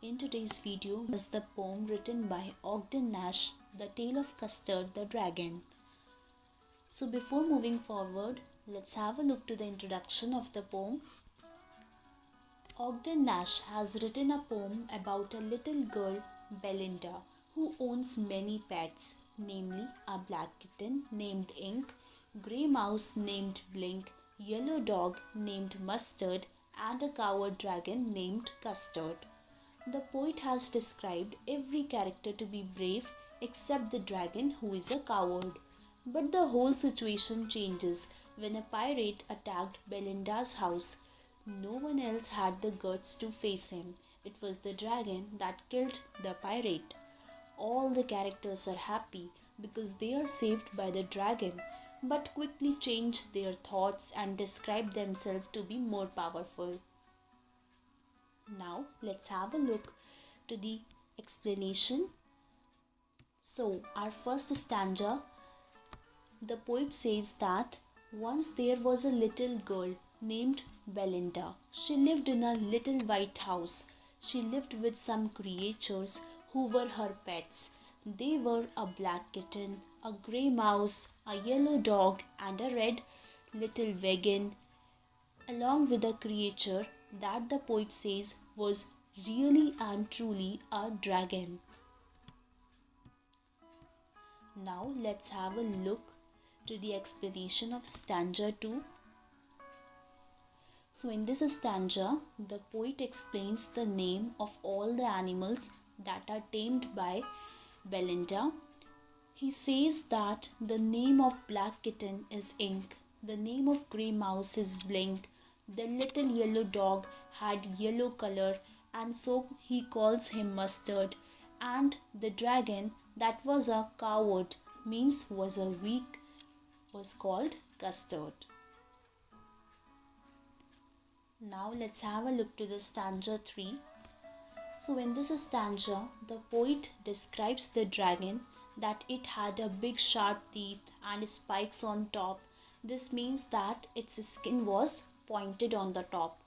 In today's video is the poem written by Ogden Nash, The Tale of Custard the Dragon. So before moving forward, let's have a look to the introduction of the poem. Ogden Nash has written a poem about a little girl, Belinda, who owns many pets, namely a black kitten named Ink, grey mouse named Blink, yellow dog named Mustard, and a coward dragon named Custard. The poet has described every character to be brave except the dragon, who is a coward. But the whole situation changes when a pirate attacked Belinda's house. No one else had the guts to face him. It was the dragon that killed the pirate. All the characters are happy because they are saved by the dragon, but quickly change their thoughts and describe themselves to be more powerful. Now let's have a look to the explanation. So our first stanza, the poet says that once there was a little girl named Belinda. She lived in a little white house. She lived with some creatures who were her pets. They were a black kitten, a grey mouse, a yellow dog, and a red little wagon, along with a creature that the poet says was really and truly a dragon. Now let's have a look to the explanation of stanza 2. So in this stanza, the poet explains the name of all the animals that are tamed by Belinda. He says that the name of black kitten is Ink, the name of grey mouse is Blink, the little yellow dog had yellow color, and so he calls him Mustard, and the dragon that was a coward, means was a weak, was called Custard. Now let's have a look to the stanza 3. So in this stanza, the poet describes the dragon that it had a big sharp teeth and spikes on top. This means that its skin was pointed on the top.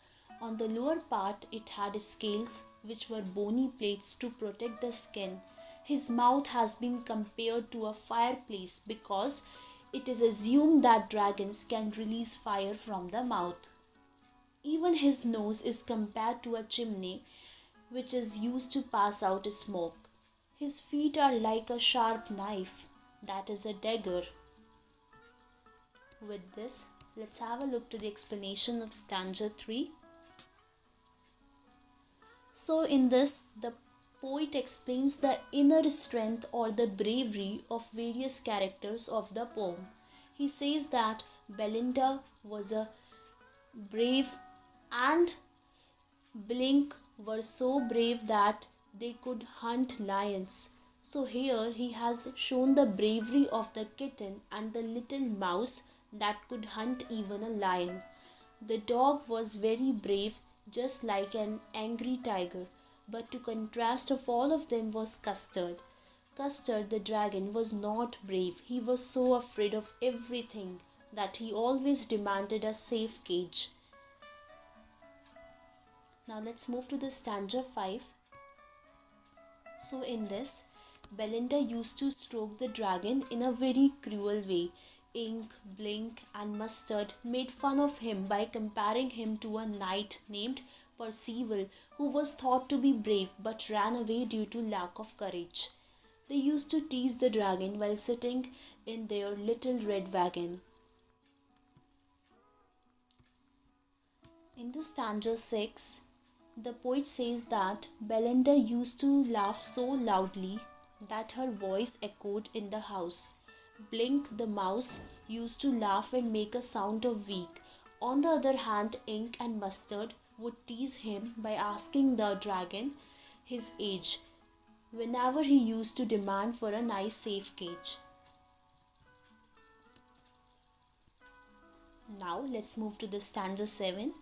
On the lower part, it had scales which were bony plates to protect the skin. His mouth has been compared to a fireplace because it is assumed that dragons can release fire from the mouth. Even his nose is compared to a chimney which is used to pass out smoke. His feet are like a sharp knife, that is a dagger. With this, let's have a look to the explanation of stanza 3. So in this, the poet explains the inner strength or the bravery of various characters of the poem. He says that Belinda was a brave and Blink were so brave that they could hunt lions. So here he has shown the bravery of the kitten and the little mouse that could hunt even a lion. The dog was very brave, just like an angry tiger, but to contrast of all of them was Custard. Custard the dragon was not brave. He was so afraid of everything that he always demanded a safe cage. Now let's move to the stanza 5. So in this, Belinda used to stroke the dragon in a very cruel way. Ink, Blink, and Mustard made fun of him by comparing him to a knight named Percival, who was thought to be brave but ran away due to lack of courage. They used to tease the dragon while sitting in their little red wagon. In the stanza 6, the poet says that Belinda used to laugh so loudly that her voice echoed in the house. Blink the mouse used to laugh and make a sound of weak. On the other hand, Ink and Mustard would tease him by asking the dragon his age whenever he used to demand for a nice safe cage. Now let's move to the stanza 7.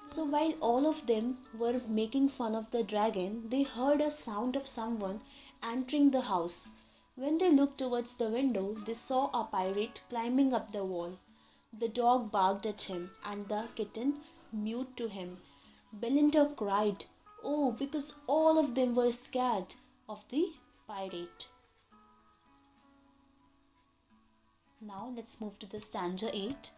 So while all of them were making fun of the dragon, they heard a sound of someone entering the house. When they looked towards the window, they saw a pirate climbing up the wall. The dog barked at him and the kitten mewed to him. Belinda cried, Oh, because all of them were scared of the pirate. Now let's move to the stanza 8.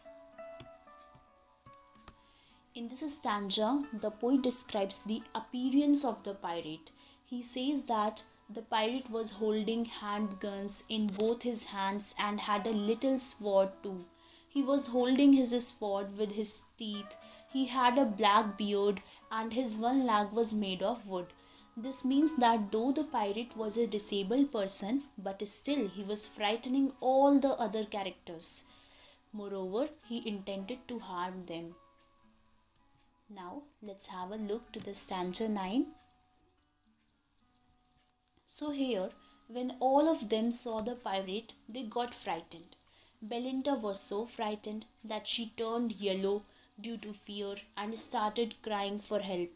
In this stanza, the poet describes the appearance of the pirate. He says that the pirate was holding handguns in both his hands and had a little sword too. He was holding his sword with his teeth. He had a black beard and his one leg was made of wood. This means that though the pirate was a disabled person, but still he was frightening all the other characters. Moreover, he intended to harm them. Now let's have a look to the stanza 9. So here, when all of them saw the pirate, they got frightened. Belinda was so frightened that she turned yellow due to fear and started crying for help.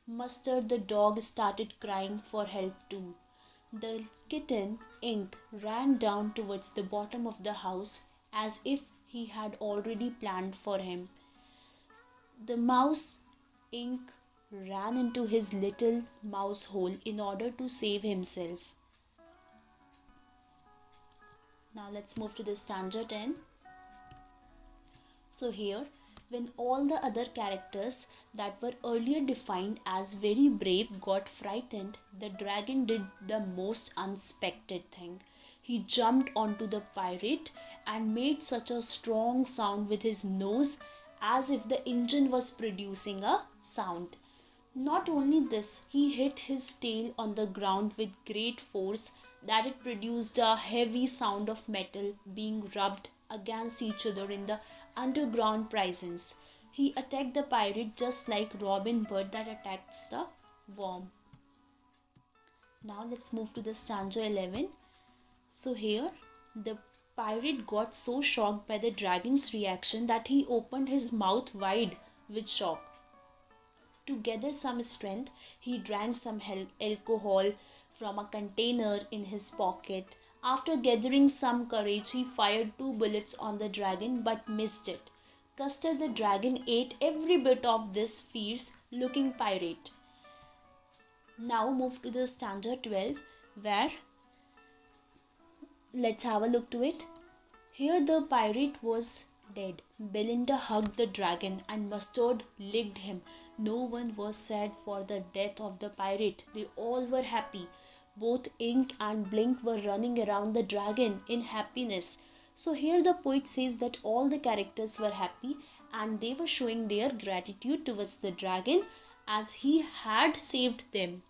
Mustard the dog started crying for help too. The kitten, Ink, ran down towards the bottom of the house as if he had already planned for him. The mouse, Ink, ran into his little mouse hole in order to save himself. Now let's move to the stanza 10. So here, when all the other characters that were earlier defined as very brave got frightened, the dragon did the most unexpected thing. He jumped onto the pirate and made such a strong sound with his nose as if the engine was producing a sound. Not only this, he hit his tail on the ground with great force that it produced a heavy sound of metal being rubbed against each other in the underground prisons. He attacked the pirate just like Robin Hood that attacks the worm. Now let's move to the stanza 11. So here, the pirate got so shocked by the dragon's reaction that he opened his mouth wide with shock. To gather some strength, he drank some alcohol from a container in his pocket. After gathering some courage, he fired 2 bullets on the dragon but missed it. Custard the dragon ate every bit of this fierce looking pirate. Now move to the stanza 12, where let's have a look to it. Here the pirate was dead. Belinda hugged the dragon and Mustard licked him. No one was sad for the death of the pirate. They all were happy. Both Ink and Blink were running around the dragon in happiness. So here the poet says that all the characters were happy and they were showing their gratitude towards the dragon as he had saved them.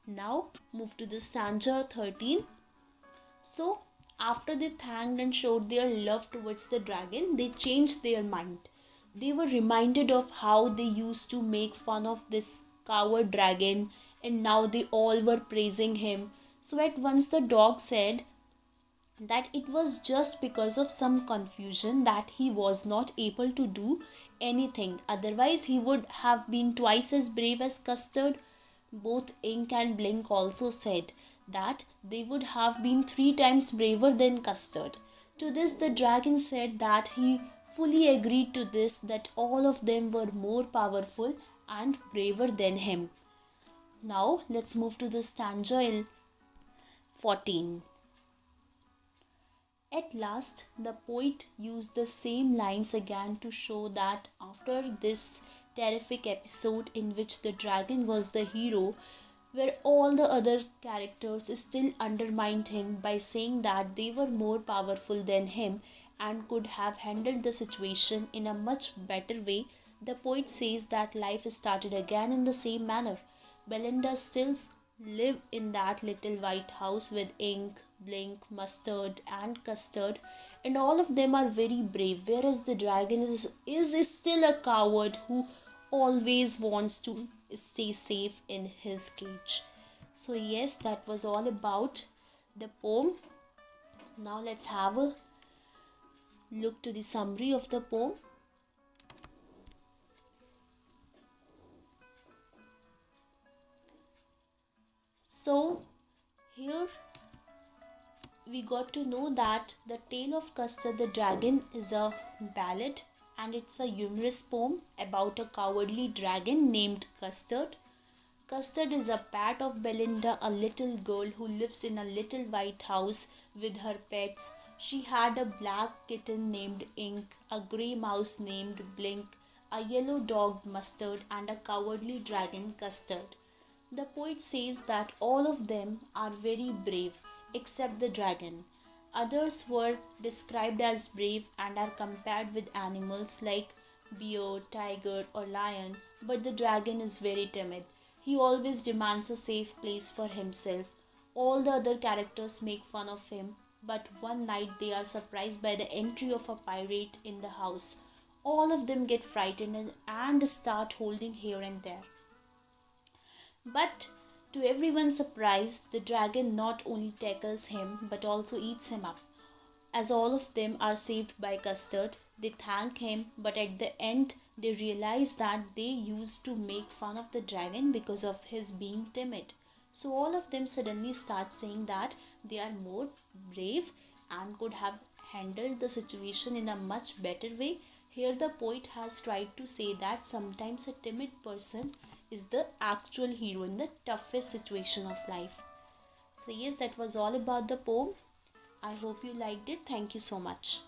Now move to the stanza 13. So after they thanked and showed their love towards the dragon, they changed their mind. They were reminded of how they used to make fun of this coward dragon, and now they all were praising him. So at once the dog said that it was just because of some confusion that he was not able to do anything. Otherwise, he would have been twice as brave as Custard. Both Ink and Blink also said that they would have been 3 times braver than Custard. To this, the dragon said that he fully agreed to this, that all of them were more powerful and braver than him. Now, let's move to the stanza 14. At last, the poet used the same lines again to show that after this terrific episode in which the dragon was the hero, where all the other characters still undermined him by saying that they were more powerful than him and could have handled the situation in a much better way, the poet says that life started again in the same manner. Belinda still live in that little white house with Ink, Blink, Mustard and Custard, and all of them are very brave, whereas the dragon is still a coward who always wants to stay safe in his cage. So yes, that was all about the poem. Now let's have a look to the summary of the poem. So here we got to know that the tale of Custard the dragon is a ballad, and it's a humorous poem about a cowardly dragon named Custard. Custard is a pet of Belinda, a little girl who lives in a little white house with her pets. She had a black kitten named Ink, a grey mouse named Blink, a yellow dog Mustard, and a cowardly dragon Custard. The poet says that all of them are very brave except the dragon. Others were described as brave and are compared with animals like bear, tiger, or lion, but the dragon is very timid. He always demands a safe place for himself. All the other characters make fun of him, but one night they are surprised by the entry of a pirate in the house. All of them get frightened and start holding here and there. But to everyone's surprise, the dragon not only tackles him but also eats him up. As all of them are saved by Custard, they thank him, but at the end, they realize that they used to make fun of the dragon because of his being timid. So, all of them suddenly start saying that they are more brave and could have handled the situation in a much better way. Here, the poet has tried to say that sometimes a timid person is the actual hero in the toughest situation of life. So, yes, that was all about the poem. I hope you liked it. Thank you so much.